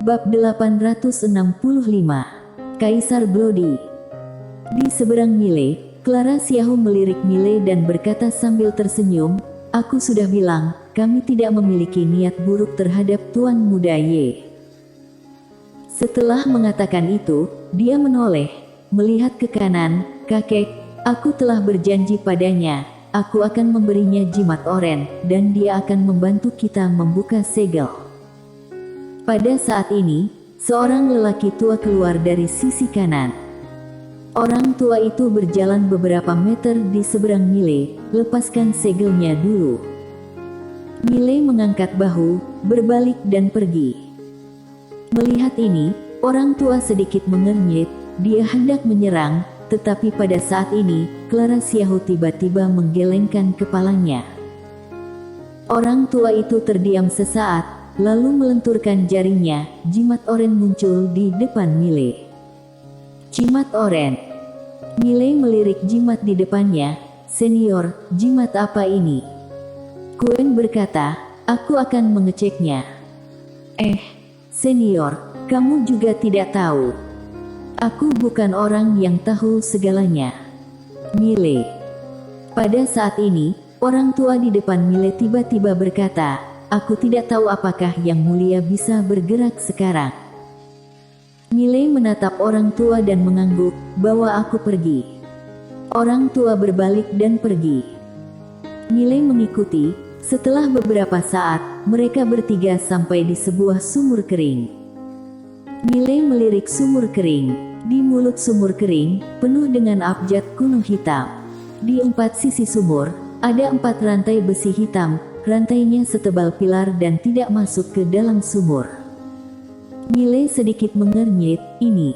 Bab 865. Kaisar Bloody. Di seberang Mile, Clara Xiaohu melirik Mile dan berkata sambil tersenyum, "Aku sudah bilang, kami tidak memiliki niat buruk terhadap Tuan Muda Ye." Setelah mengatakan itu, dia menoleh, melihat ke kanan. "Kakek, aku telah berjanji padanya, aku akan memberinya jimat oren, dan dia akan membantu kita membuka segel." Pada saat ini, seorang lelaki tua keluar dari sisi kanan. Orang tua itu berjalan beberapa meter di seberang Mile. "Lepaskan segelnya dulu." Mile mengangkat bahu, berbalik dan pergi. Melihat ini, orang tua sedikit mengernyit. Dia hendak menyerang, tetapi pada saat ini, Clara Xiaohu tiba-tiba menggelengkan kepalanya. Orang tua itu terdiam sesaat, lalu melenturkan jarinya. Jimat oren muncul di depan Mile. Jimat oren. Mile melirik jimat di depannya. "Senior, jimat apa ini?" Quen berkata, "Aku akan mengeceknya." Senior, kamu juga tidak tahu. Aku bukan orang yang tahu segalanya." Mile. Pada saat ini, orang tua di depan Mile tiba-tiba berkata, "Aku tidak tahu apakah Yang Mulia bisa bergerak sekarang." Mile menatap orang tua dan mengangguk, "Bawa aku pergi." Orang tua berbalik dan pergi. Mile mengikuti. Setelah beberapa saat, mereka bertiga sampai di sebuah sumur kering. Mile melirik sumur kering. Di mulut sumur kering, penuh dengan abjad kuno hitam. Di 4 sisi sumur, ada 4 rantai besi hitam. Rantainya setebal pilar dan tidak masuk ke dalam sumur. Mile sedikit mengernyit, "Ini."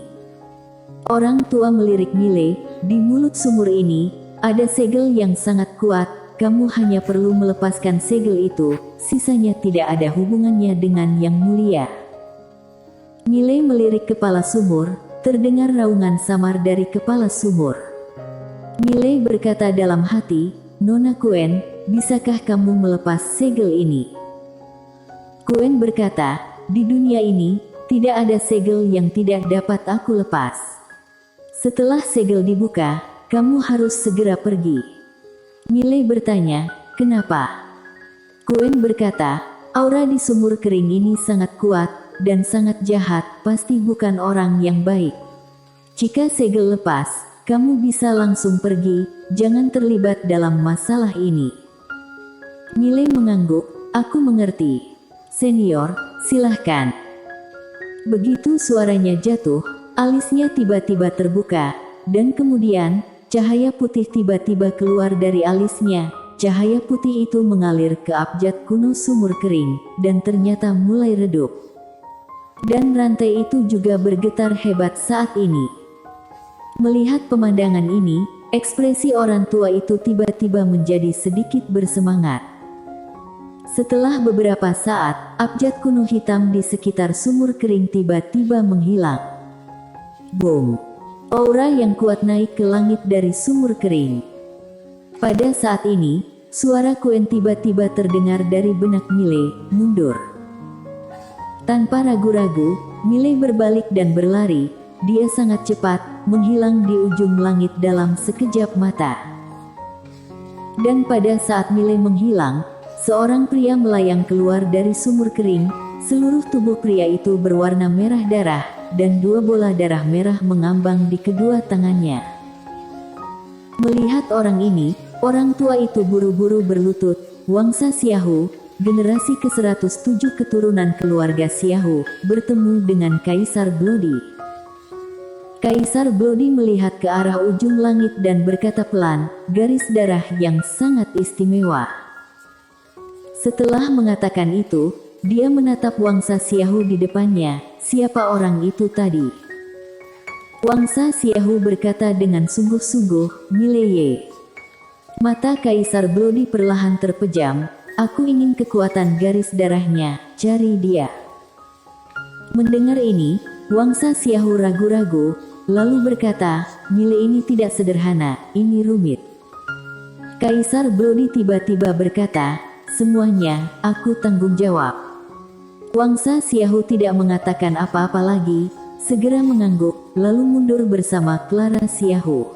Orang tua melirik Mile. "Di mulut sumur ini, ada segel yang sangat kuat. Kamu hanya perlu melepaskan segel itu, sisanya tidak ada hubungannya dengan Yang Mulia." Mile melirik kepala sumur, terdengar raungan samar dari kepala sumur. Mile berkata dalam hati, "Nona Quen, bisakah kamu melepas segel ini?" Quen berkata, "Di dunia ini, tidak ada segel yang tidak dapat aku lepas. Setelah segel dibuka, kamu harus segera pergi." Mile bertanya, "Kenapa?" Quen berkata, "Aura di sumur kering ini sangat kuat, dan sangat jahat, pasti bukan orang yang baik. Jika segel lepas, kamu bisa langsung pergi, jangan terlibat dalam masalah ini." Mile mengangguk, "Aku mengerti. Senior, silahkan." Begitu suaranya jatuh, alisnya tiba-tiba terbuka, dan kemudian, cahaya putih tiba-tiba keluar dari alisnya. Cahaya putih itu mengalir ke abjad kuno sumur kering, dan ternyata mulai redup. Dan rantai itu juga bergetar hebat saat ini. Melihat pemandangan ini, ekspresi orang tua itu tiba-tiba menjadi sedikit bersemangat. Setelah beberapa saat, abjad kuno hitam di sekitar sumur kering tiba-tiba menghilang. Boom! Aura yang kuat naik ke langit dari sumur kering. Pada saat ini, suara Quen tiba-tiba terdengar dari benak Mile, "Mundur." Tanpa ragu-ragu, Mile berbalik dan berlari. Dia sangat cepat, menghilang di ujung langit dalam sekejap mata. Dan pada saat Mile menghilang, seorang pria melayang keluar dari sumur kering. Seluruh tubuh pria itu berwarna merah darah, dan 2 bola darah merah mengambang di kedua tangannya. Melihat orang ini, orang tua itu buru-buru berlutut. "Wangsa Xiaohu, generasi ke-107 keturunan keluarga Xiaohu, bertemu dengan Kaisar Bloody." Kaisar Bloody melihat ke arah ujung langit dan berkata pelan, "Garis darah yang sangat istimewa." Setelah mengatakan itu, dia menatap Wangsa Xiaohu di depannya. "Siapa orang itu tadi?" Wangsa Xiaohu berkata dengan sungguh-sungguh, "Mile Ye." Mata Kaisar Bloody perlahan terpejam. "Aku ingin kekuatan garis darahnya, cari dia." Mendengar ini, Wangsa Xiaohu ragu-ragu, lalu berkata, "Mile ini tidak sederhana, ini rumit." Kaisar Bloody tiba-tiba berkata, "Semuanya, aku tanggung jawab." Wangsa Xiaohu tidak mengatakan apa-apa lagi, segera mengangguk, lalu mundur bersama Clara Xiaohu.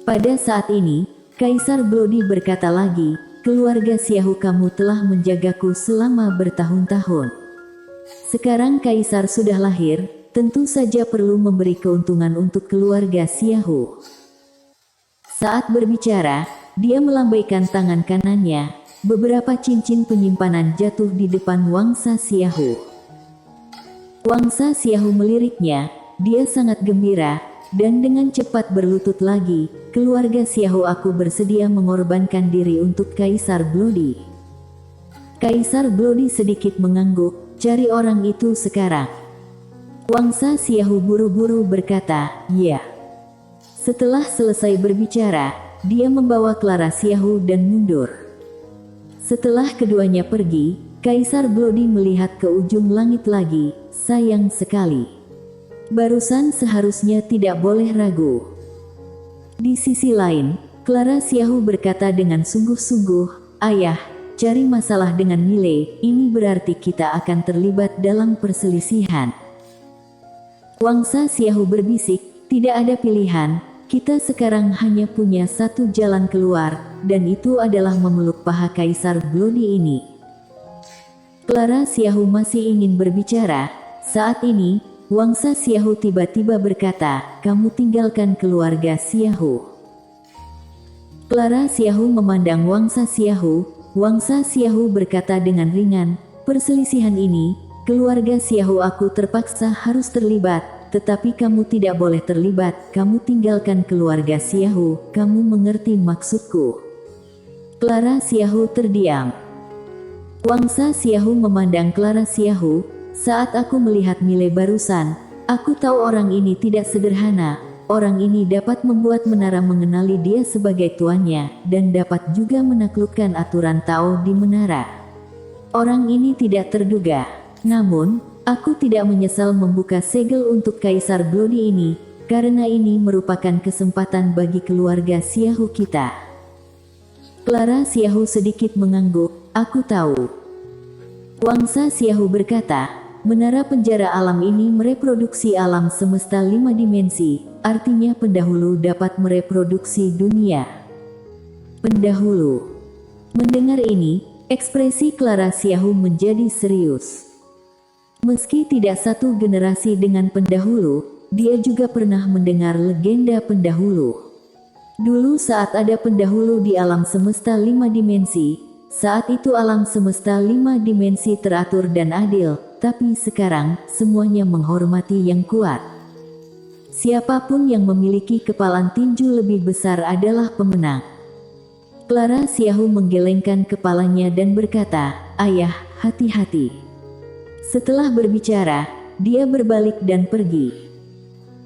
Pada saat ini, Kaisar Bloody berkata lagi, keluarga Xiaohu, kamu telah menjagaku selama bertahun-tahun. Sekarang Kaisar sudah lahir, tentu saja perlu memberi keuntungan untuk keluarga Xiaohu. Saat berbicara, dia melambaikan tangan kanannya, beberapa cincin penyimpanan jatuh di depan Wangsa Xiaohu. Wangsa Xiaohu meliriknya, dia sangat gembira, dan dengan cepat berlutut lagi, keluarga Xiaohu, aku bersedia mengorbankan diri untuk Kaisar Bloody. Kaisar Bloody sedikit mengangguk, cari orang itu sekarang. Wangsa Xiaohu buru-buru berkata, ya. Setelah selesai berbicara, dia membawa Clara Xiaohu dan mundur. Setelah keduanya pergi, Kaisar Bloody melihat ke ujung langit lagi, sayang sekali. Barusan seharusnya tidak boleh ragu. Di sisi lain, Clara Xiaohu berkata dengan sungguh-sungguh, ayah, cari masalah dengan Mile, ini berarti kita akan terlibat dalam perselisihan. Wangsa Xiaohu berbisik, tidak ada pilihan, kita sekarang hanya punya satu jalan keluar, dan itu adalah memeluk paha Kaisar Bloody ini. Clara Xiaohu masih ingin berbicara. Saat ini, Wangsa Xiaohu tiba-tiba berkata, kamu tinggalkan keluarga Xiaohu. Clara Xiaohu memandang Wangsa Xiaohu. Wangsa Xiaohu berkata dengan ringan, perselisihan ini, keluarga Xiaohu, aku terpaksa harus terlibat, tetapi kamu tidak boleh terlibat, kamu tinggalkan keluarga Xiaohu, kamu mengerti maksudku. Clara Xiaohu terdiam. Wangsa Xiaohu memandang Clara Xiaohu, saat aku melihat Mile barusan, aku tahu orang ini tidak sederhana, orang ini dapat membuat menara mengenali dia sebagai tuannya, dan dapat juga menaklukkan aturan Tao di menara. Orang ini tidak terduga, namun, aku tidak menyesal membuka segel untuk Kaisar Bloody ini, karena ini merupakan kesempatan bagi keluarga Xiaohu kita. Clara Xiaohu sedikit mengangguk, aku tahu. Wangsa Xiaohu berkata, menara penjara alam ini mereproduksi alam semesta 5 dimensi, artinya pendahulu dapat mereproduksi dunia. Pendahulu. Mendengar ini, ekspresi Clara Xiaohu menjadi serius. Meski tidak satu generasi dengan pendahulu, dia juga pernah mendengar legenda pendahulu. Dulu saat ada pendahulu di alam semesta 5 dimensi, saat itu alam semesta 5 dimensi teratur dan adil, tapi sekarang, semuanya menghormati yang kuat. Siapapun yang memiliki kepalan tinju lebih besar adalah pemenang. Clara Xiaohu menggelengkan kepalanya dan berkata, ayah, hati-hati. Setelah berbicara, dia berbalik dan pergi.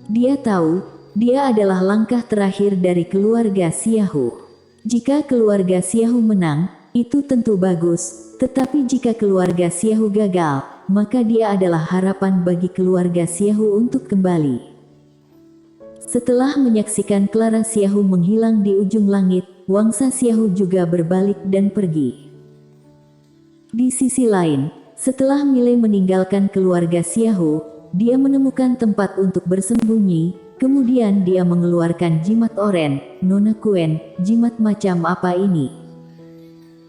Dia tahu, dia adalah langkah terakhir dari keluarga Xiaohu. Jika keluarga Xiaohu menang, itu tentu bagus, tetapi jika keluarga Xiaohu gagal, maka dia adalah harapan bagi keluarga Xiaohu untuk kembali. Setelah menyaksikan Clara Xiaohu menghilang di ujung langit, Wangsa Xiaohu juga berbalik dan pergi. Di sisi lain, setelah Mile meninggalkan keluarga Xiaohu, dia menemukan tempat untuk bersembunyi, kemudian dia mengeluarkan jimat oren. Nona Kuen, jimat macam apa ini?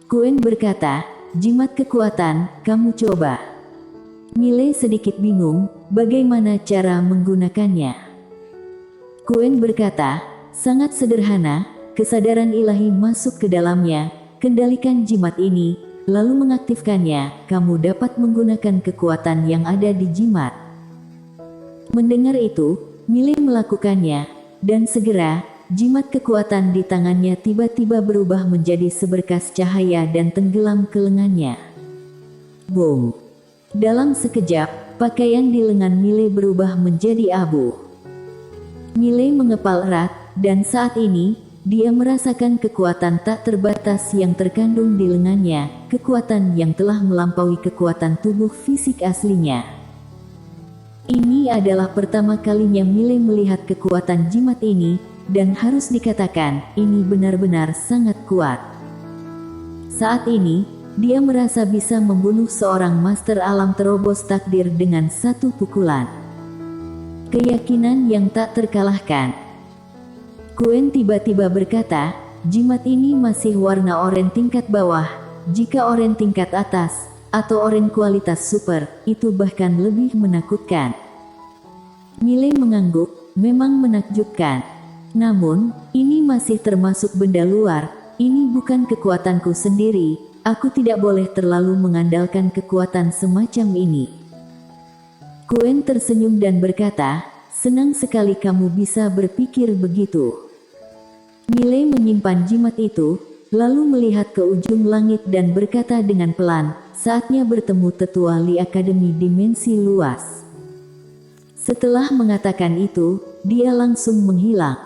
Kuen berkata, jimat kekuatan, kamu coba. Mile sedikit bingung, bagaimana cara menggunakannya. Kuen berkata, sangat sederhana, kesadaran ilahi masuk ke dalamnya, kendalikan jimat ini, lalu mengaktifkannya, kamu dapat menggunakan kekuatan yang ada di jimat. Mendengar itu, Mile melakukannya, dan segera, jimat kekuatan di tangannya tiba-tiba berubah menjadi seberkas cahaya dan tenggelam ke lengannya. Boom! Dalam sekejap, pakaian di lengan Mile berubah menjadi abu. Mile mengepal erat, dan saat ini, dia merasakan kekuatan tak terbatas yang terkandung di lengannya, kekuatan yang telah melampaui kekuatan tubuh fisik aslinya. Ini adalah pertama kalinya Mile melihat kekuatan jimat ini, dan harus dikatakan, ini benar-benar sangat kuat. Saat ini, dia merasa bisa membunuh seorang master alam terobos takdir dengan satu pukulan. Keyakinan yang tak terkalahkan. Quen tiba-tiba berkata, jimat ini masih warna oranye tingkat bawah. Jika oranye tingkat atas, atau oranye kualitas super, itu bahkan lebih menakutkan. Miley mengangguk, memang menakjubkan. Namun, ini masih termasuk benda luar, ini bukan kekuatanku sendiri, aku tidak boleh terlalu mengandalkan kekuatan semacam ini. Quen tersenyum dan berkata, senang sekali kamu bisa berpikir begitu. Miley menyimpan jimat itu, lalu melihat ke ujung langit dan berkata dengan pelan, saatnya bertemu tetua Li Akademi Dimensi Luas. Setelah mengatakan itu, dia langsung menghilang.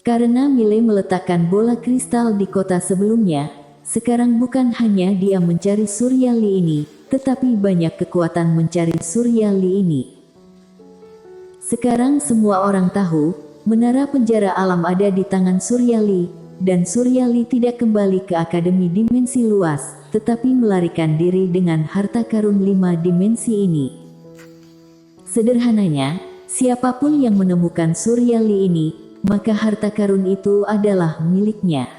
Karena Miley meletakkan bola kristal di kota sebelumnya, sekarang bukan hanya dia mencari Surya Li ini, tetapi banyak kekuatan mencari Surya Li ini. Sekarang semua orang tahu, menara penjara alam ada di tangan Surya Li, dan Surya Li tidak kembali ke Akademi Dimensi Luas, tetapi melarikan diri dengan harta karun 5 dimensi ini. Sederhananya, siapapun yang menemukan Surya Li ini, maka harta karun itu adalah miliknya.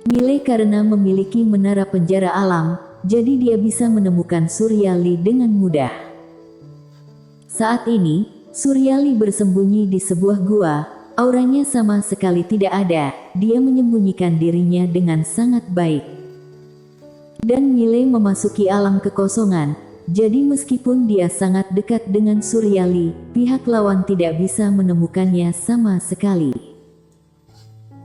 Miley karena memiliki menara penjara alam, jadi dia bisa menemukan Surya Li dengan mudah. Saat ini, Surya Li bersembunyi di sebuah gua, auranya sama sekali tidak ada, dia menyembunyikan dirinya dengan sangat baik. Dan Miley memasuki alam kekosongan, jadi meskipun dia sangat dekat dengan Surya Li, pihak lawan tidak bisa menemukannya sama sekali.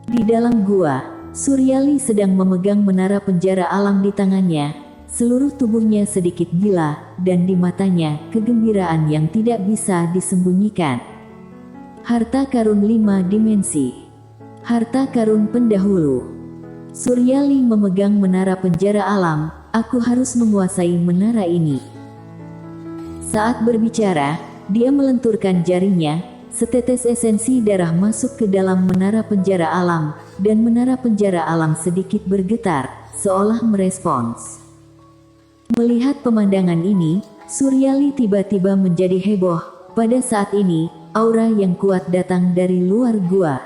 Di dalam gua, Surya Li sedang memegang menara penjara alam di tangannya, seluruh tubuhnya sedikit gila, dan di matanya, kegembiraan yang tidak bisa disembunyikan. Harta karun 5 dimensi. Harta karun pendahulu. Surya Li memegang menara penjara alam, aku harus menguasai menara ini. Saat berbicara, dia melenturkan jarinya, setetes esensi darah masuk ke dalam menara penjara alam, dan menara penjara alam sedikit bergetar, seolah merespons. Melihat pemandangan ini, Surya Li tiba-tiba menjadi heboh. Pada saat ini, aura yang kuat datang dari luar gua.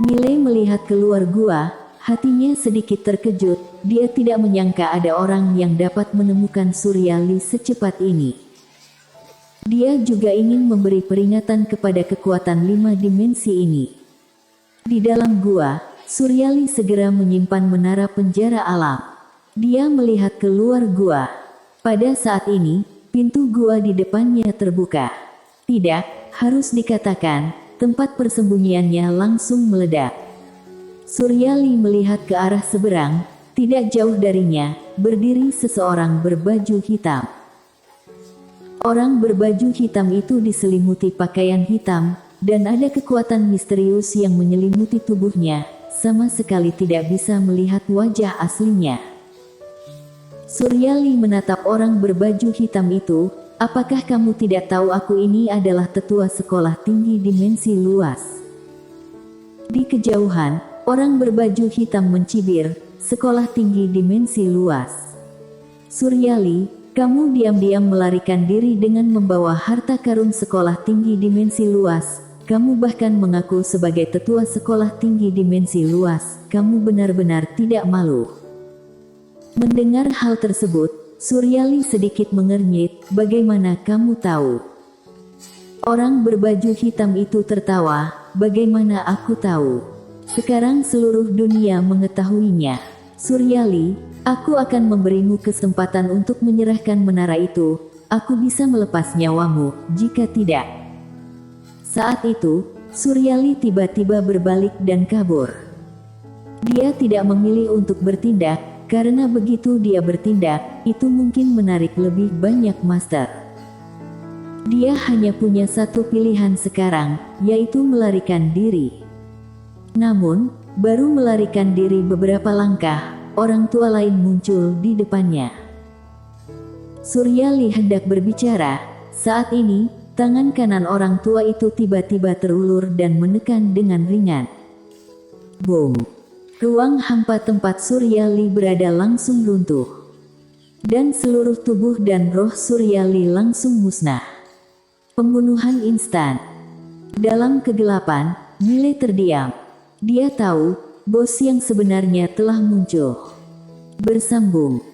Miley melihat keluar gua, hatinya sedikit terkejut, dia tidak menyangka ada orang yang dapat menemukan Surya Li secepat ini. Dia juga ingin memberi peringatan kepada kekuatan 5 dimensi ini. Di dalam gua, Surya Li segera menyimpan menara penjara alam. Dia melihat keluar gua. Pada saat ini, pintu gua di depannya terbuka. Tidak, harus dikatakan, tempat persembunyiannya langsung meledak. Surya Li melihat ke arah seberang, tidak jauh darinya, berdiri seseorang berbaju hitam. Orang berbaju hitam itu diselimuti pakaian hitam, dan ada kekuatan misterius yang menyelimuti tubuhnya, sama sekali tidak bisa melihat wajah aslinya. Surya Li menatap orang berbaju hitam itu, apakah kamu tidak tahu aku ini adalah tetua sekolah tinggi dimensi luas? Di kejauhan, orang berbaju hitam mencibir, sekolah tinggi dimensi luas. Surya Li, kamu diam-diam melarikan diri dengan membawa harta karun sekolah tinggi dimensi luas. Kamu bahkan mengaku sebagai tetua sekolah tinggi dimensi luas. Kamu benar-benar tidak malu. Mendengar hal tersebut, Surya Li sedikit mengernyit, bagaimana kamu tahu? Orang berbaju hitam itu tertawa, bagaimana aku tahu? Sekarang seluruh dunia mengetahuinya. Surya Li, aku akan memberimu kesempatan untuk menyerahkan menara itu. Aku bisa melepas nyawamu, jika tidak. Saat itu, Surya Li tiba-tiba berbalik dan kabur. Dia tidak memilih untuk bertindak, karena begitu dia bertindak, itu mungkin menarik lebih banyak master. Dia hanya punya satu pilihan sekarang, yaitu melarikan diri. Namun, baru melarikan diri beberapa langkah, orang tua lain muncul di depannya. Surya Li hendak berbicara, saat ini, tangan kanan orang tua itu tiba-tiba terulur dan menekan dengan ringan. Boom! Ruang hampa tempat Suryali berada langsung runtuh. Dan seluruh tubuh dan roh Suryali langsung musnah. Pembunuhan instan. Dalam kegelapan, Mile terdiam. Dia tahu, bos yang sebenarnya telah muncul. Bersambung.